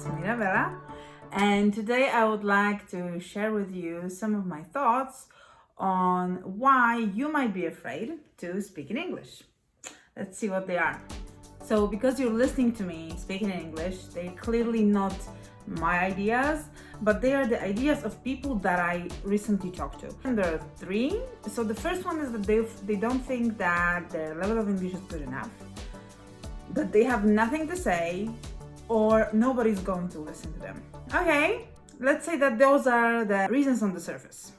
That's Mirabella, and today I would like to share with you some of my thoughts on why you might be afraid to speak in English. Let's see what they are. So, because you're listening to me speaking in English, they're clearly not my ideas, but they are the ideas of people that I recently talked to. And there are three. So, the first one is that they don't think that their level of English is good enough, that they have nothing to say, or nobody's going to listen to them. Okay, let's say that those are the reasons on the surface.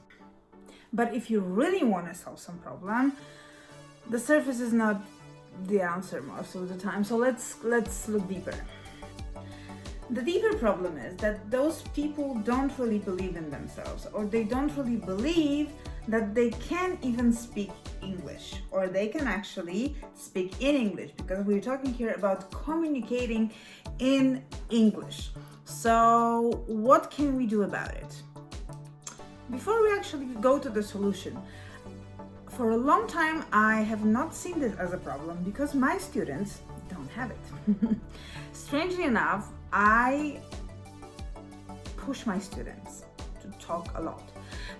But if you really want to solve some problem, the surface is not the answer most of the time. So let's look deeper. The deeper problem is that those people don't really believe in themselves, or they don't really believe that they can even speak English, or they can actually speak in English, because we're talking here about communicating in English. So what can we do about it? Before we actually go to the solution, for a long time I have not seen this as a problem because my students don't have it. Strangely enough, I push my students to talk a lot.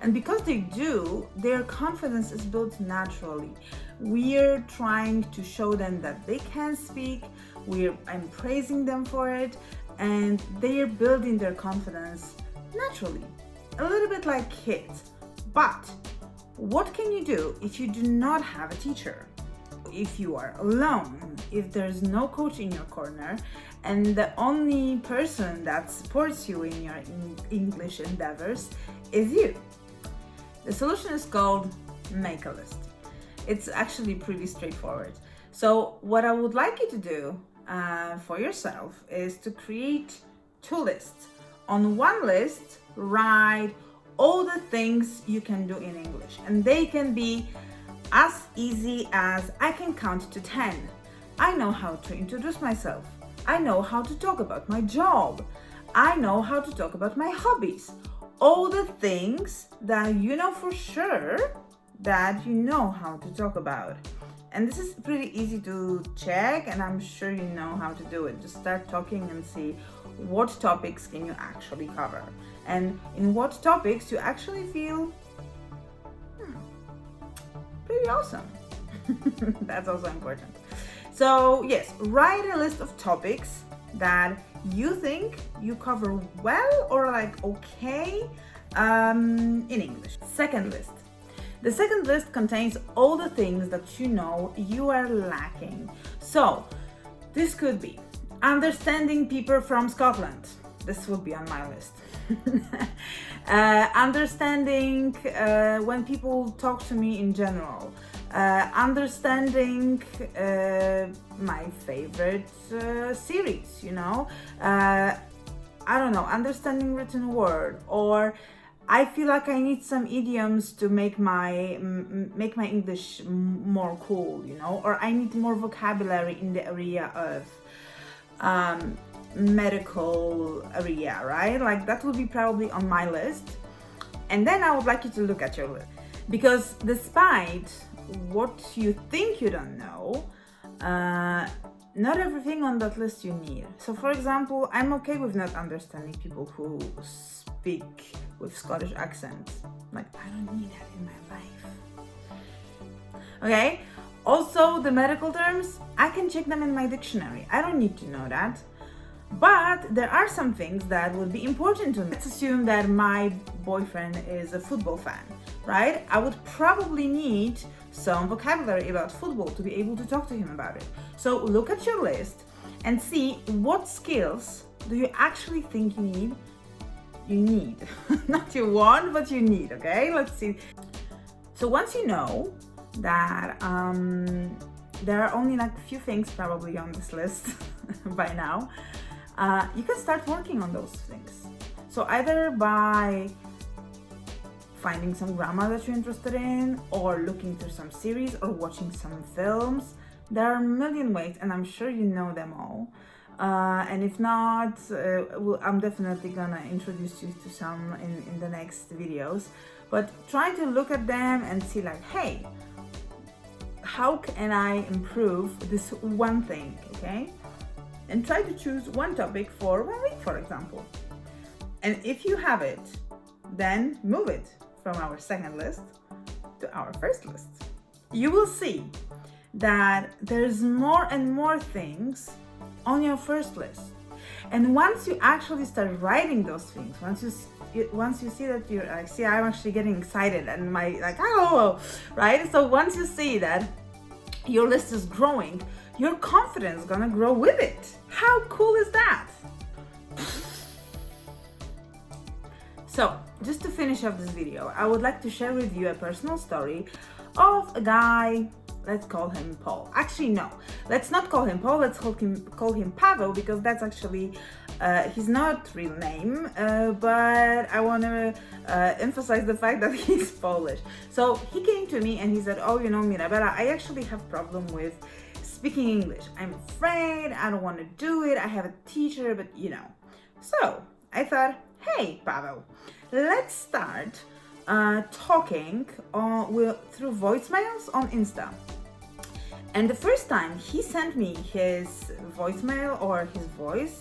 And because they do, their confidence is built naturally. We're trying to show them that they can speak, I'm praising them for it, and they're building their confidence naturally. A little bit like kids. But what can you do if you do not have a teacher? If you are alone, if there's no coach in your corner, and the only person that supports you in your English endeavors is you. The solution is called make a list. It's actually pretty straightforward. So what I would like you to do for yourself is to create two lists. On one list, write all the things you can do in English, and they can be as easy as I can count to 10. I know how to introduce myself. I know how to talk about my job. I know how to talk about my hobbies. All the things that you know for sure that you know how to talk about. And this is pretty easy to check, and I'm sure you know how to do it. Just start talking and see what topics can you actually cover, and in what topics you actually feel pretty awesome. That's also important. So yes, write a list of topics that you think you cover well or like okay in English. Second list. The second list contains all the things that you know you are lacking. So this could be understanding people from Scotland. This will be on my list. Understanding when people talk to me in general. Understanding my favorite series, I don't know, understanding written word, or I feel like I need some idioms to make my English more cool, or I need more vocabulary in the area of medical area, right? Like that would be probably on my list. And then I would like you to look at your list, because despite what you think you don't know, not everything on that list you need. So for example, I'm okay with not understanding people who speak with Scottish accents. Like, I don't need that in my life. Okay? Also, the medical terms, I can check them in my dictionary. I don't need to know that. But there are some things that would be important to me. Let's assume that my boyfriend is a football fan, right? I would probably need some vocabulary about football to be able to talk to him about it. So look at your list and see what skills do you actually think you need. You need. Not you want, but you need, okay? Let's see. So once you know that there are only like a few things probably on this list by now, you can start working on those things. So either by finding some grammar that you're interested in, or looking through some series, or watching some films. There are a million ways, and I'm sure you know them all. And if not, I'm definitely gonna introduce you to some in the next videos. But try to look at them and see like, hey, how can I improve this one thing, okay? and try to choose one topic for 1 week, for example. And if you have it, then move it from our second list to our first list. You will see that there's more and more things on your first list. And once you actually start writing those things, once you see that you're like, see, I'm actually getting excited and right? So once you see that your list is growing, your confidence is gonna grow with it. How cool is that? So, just to finish up this video, I would like to share with you a personal story of a guy. Let's call him Paul. Actually, no, let's not call him Paul. Let's call him Pavel, because that's actually his not real name. But I want to emphasize the fact that he's Polish. So he came to me and he said, "Oh, you know, Mirabela, I actually have problem with speaking English. I'm afraid. I don't want to do it. I have a teacher, but you know." So I thought, hey, Pavel, let's start talking through voicemails on Insta. And the first time he sent me his voicemail or his voice,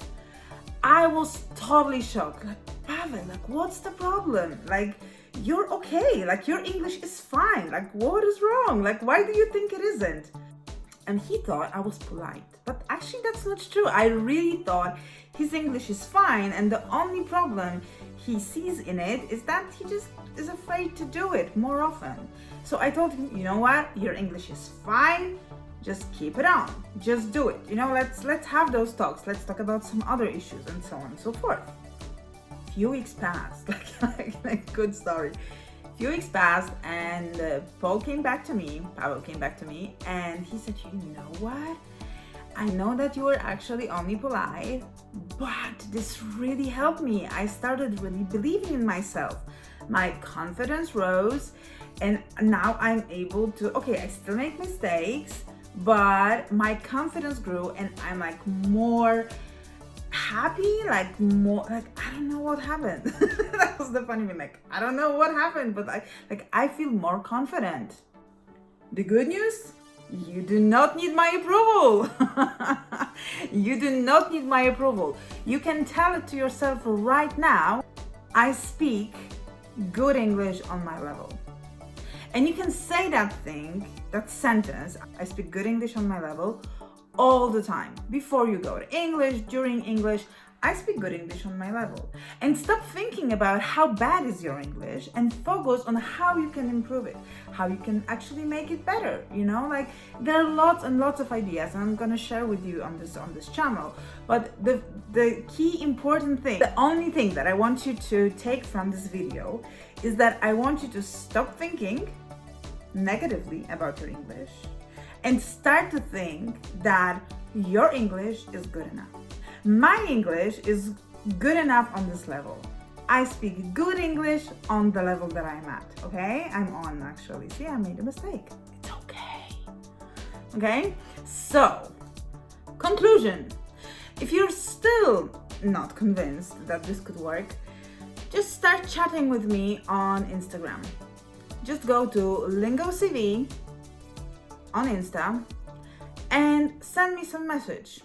I was totally shocked. Like, Pavel, like, what's the problem? Like, you're okay. Like, your English is fine. Like, what is wrong? Like, why do you think it isn't? And he thought I was polite. But actually, that's not true. I really thought his English is fine, and the only problem he sees in it is that he just is afraid to do it more often. So I told him, you know what? Your English is fine. Just keep it on. Just do it. You know, let's have those talks. Let's talk about some other issues and so on and so forth. Few weeks passed, like good story. Few weeks passed, and Pavel came back to me, and he said, you know what? I know that you were actually only polite, but this really helped me. I started really believing in myself. My confidence rose, and now I'm able to, okay, I still make mistakes, but my confidence grew, and I'm like more happy, like more, like, I don't know what happened. That was the funny thing, like, I don't know what happened, but I feel more confident. The good news? You do not need my approval. You do not need my approval. You can tell it to yourself right now, I speak good English on my level. And you can say that thing, that sentence, I speak good English on my level, all the time. Before you go to English, during English, I speak good English on my level. And stop thinking about how bad is your English and focus on how you can improve it, how you can actually make it better. You know, like, there are lots and lots of ideas, and I'm gonna share with you on this channel. But the key important thing, the only thing that I want you to take from this video is that I want you to stop thinking negatively about your English and start to think that your English is good enough. My English is good enough on this level. I speak good English on the level that I'm at, okay? I'm on, actually. See, I made a mistake. It's okay. Okay? So, conclusion. If you're still not convinced that this could work, just start chatting with me on Instagram. Just go to LingoCV on Insta and send me some message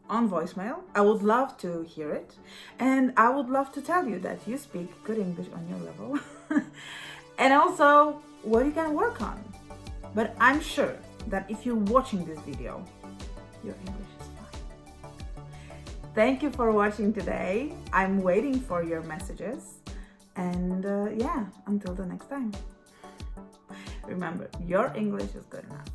on voicemail. I would love to hear it, and I would love to tell you that you speak good English on your level and also what you can work on. But I'm sure that if you're watching this video, your English is fine. Thank you for watching today. I'm waiting for your messages, and yeah, until the next time, remember, your English is good enough.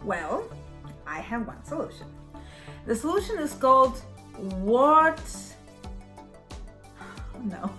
Well, I have one solution. The solution is called what? No.